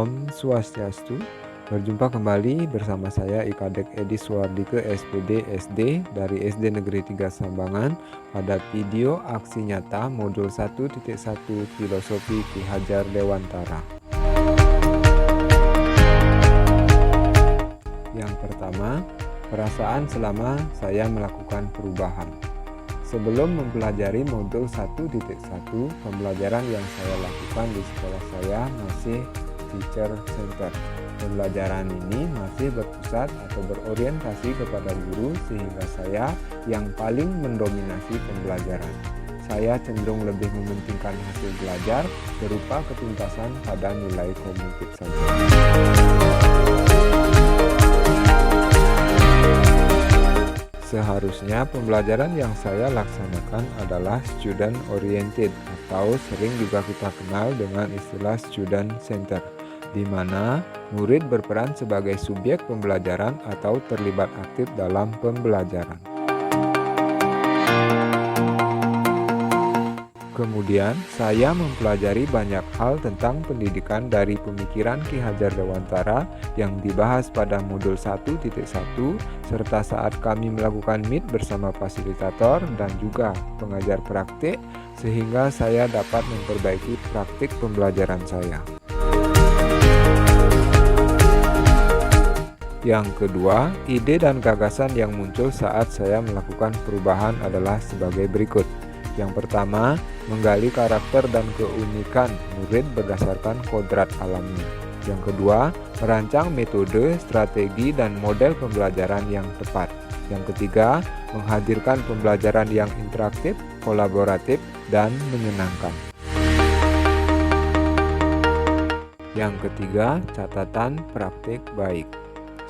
Om Swastiastu. Berjumpa kembali bersama saya Ikadek Edi Suwardike SPD SD dari SD Negeri 3 Sambangan pada video aksi nyata modul 1.1 Filosofi Ki Hajar Dewantara. Yang pertama, perasaan selama saya melakukan perubahan. Sebelum mempelajari modul 1.1, pembelajaran yang saya lakukan di sekolah saya masih teacher center. Pembelajaran ini masih berpusat atau berorientasi kepada guru sehingga saya yang paling mendominasi pembelajaran. Saya cenderung lebih mementingkan hasil belajar berupa ketuntasan pada nilai kognitif saja. Seharusnya pembelajaran yang saya laksanakan adalah student oriented atau sering juga kita kenal dengan istilah student center, di mana murid berperan sebagai subjek pembelajaran atau terlibat aktif dalam pembelajaran. Kemudian, saya mempelajari banyak hal tentang pendidikan dari pemikiran Ki Hajar Dewantara yang dibahas pada modul 1.1 serta saat kami melakukan meet bersama fasilitator dan juga pengajar praktik sehingga saya dapat memperbaiki praktik pembelajaran saya. Yang kedua, ide dan gagasan yang muncul saat saya melakukan perubahan adalah sebagai berikut. Yang pertama, menggali karakter dan keunikan murid berdasarkan kodrat alamnya. Yang kedua, merancang metode, strategi, dan model pembelajaran yang tepat. Yang ketiga, menghadirkan pembelajaran yang interaktif, kolaboratif, dan menyenangkan. Yang ketiga, catatan praktik baik.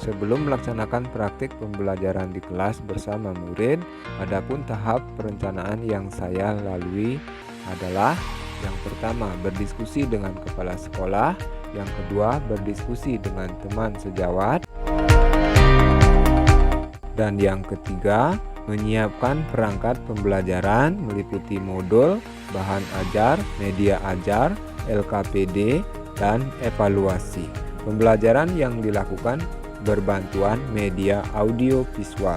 Sebelum melaksanakan praktik pembelajaran di kelas bersama murid, adapun tahap perencanaan yang saya lalui adalah yang pertama, berdiskusi dengan kepala sekolah, yang kedua, berdiskusi dengan teman sejawat, dan yang ketiga, menyiapkan perangkat pembelajaran meliputi modul, bahan ajar, media ajar, LKPD, dan evaluasi. Pembelajaran yang dilakukan berbantuan media audio visual.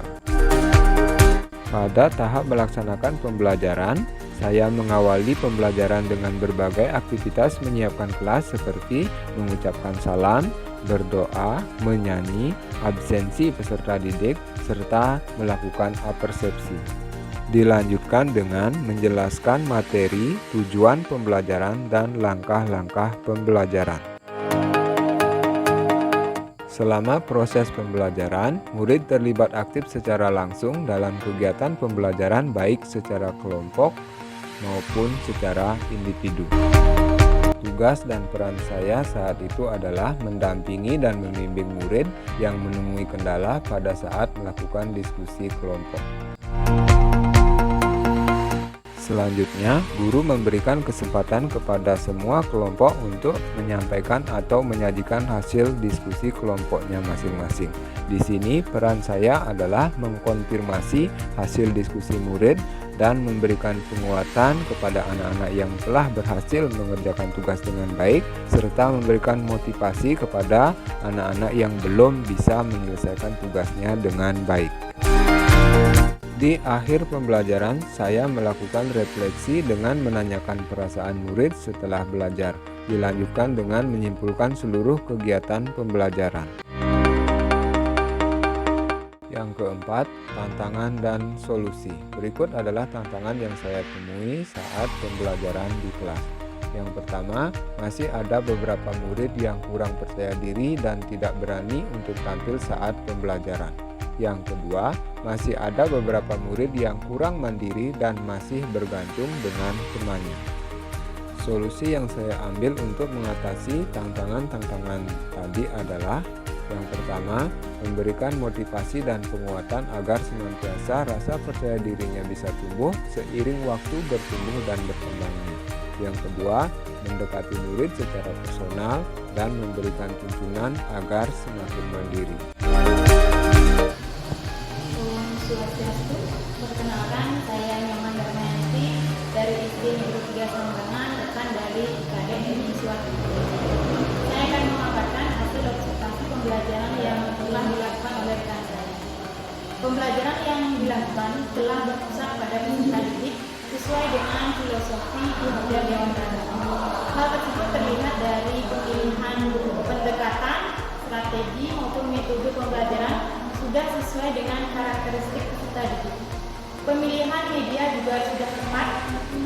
Pada tahap melaksanakan pembelajaran, saya mengawali pembelajaran dengan berbagai aktivitas menyiapkan kelas seperti mengucapkan salam, berdoa, menyanyi, absensi peserta didik, serta melakukan apersepsi. Dilanjutkan dengan menjelaskan materi, tujuan pembelajaran, dan langkah-langkah pembelajaran. Selama proses pembelajaran, murid terlibat aktif secara langsung dalam kegiatan pembelajaran baik secara kelompok maupun secara individu. Tugas dan peran saya saat itu adalah mendampingi dan membimbing murid yang menemui kendala pada saat melakukan diskusi kelompok. Selanjutnya, guru memberikan kesempatan kepada semua kelompok untuk menyampaikan atau menyajikan hasil diskusi kelompoknya masing-masing. Di sini peran saya adalah mengkonfirmasi hasil diskusi murid dan memberikan penguatan kepada anak-anak yang telah berhasil mengerjakan tugas dengan baik, serta memberikan motivasi kepada anak-anak yang belum bisa menyelesaikan tugasnya dengan baik. Di akhir pembelajaran, saya melakukan refleksi dengan menanyakan perasaan murid setelah belajar. Dilanjutkan dengan menyimpulkan seluruh kegiatan pembelajaran. Yang keempat, tantangan dan solusi. Berikut adalah tantangan yang saya temui saat pembelajaran di kelas. Yang pertama, masih ada beberapa murid yang kurang percaya diri dan tidak berani untuk tampil saat pembelajaran. Yang kedua, masih ada beberapa murid yang kurang mandiri dan masih bergantung dengan temannya. Solusi yang saya ambil untuk mengatasi tantangan-tantangan tadi adalah yang pertama, memberikan motivasi dan penguatan agar senantiasa rasa percaya dirinya bisa tumbuh seiring waktu bertumbuh dan berkembangnya. Yang kedua, mendekati murid secara personal dan memberikan tuntunan agar semakin mandiri. Swastiastu. Perkenalkan, saya Nyoman Darmayanti dari SD Negeri 3 Sambangan, rekan dari IKADEK Edi Suwardike. Saya akan Pembelajaran yang dilakukan telah berpusat pada peserta didik sesuai dengan filosofi di model Dewan Dagang. Hal tersebut terlihat dari pemilihan pendekatan, strategi maupun metode pembelajaran sudah sesuai dengan karakteristik peserta didik. Pemilihan media juga sudah tepat.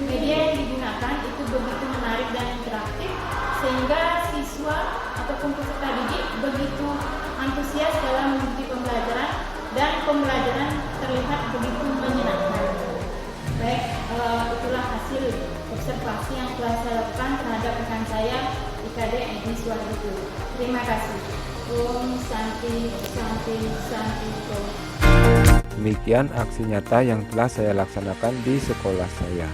Media yang digunakan itu begitu menarik dan interaktif sehingga siswa ataupun peserta didik begitu antusias dalam mengikuti pembelajaran dan pembelajaran terlihat begitu menyenangkan. Baik, itulah hasil observasi yang telah saya lakukan terhadap rekan saya IKD Edi Suwardijo. Terima kasih. Om Santi Santi Santi Om. Demikian aksi nyata yang telah saya laksanakan di sekolah saya.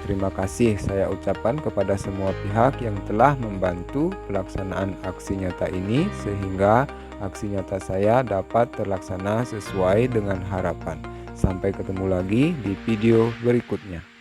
Terima kasih saya ucapkan kepada semua pihak yang telah membantu pelaksanaan aksi nyata ini sehingga aksi nyata saya dapat terlaksana sesuai dengan harapan. Sampai ketemu lagi di video berikutnya.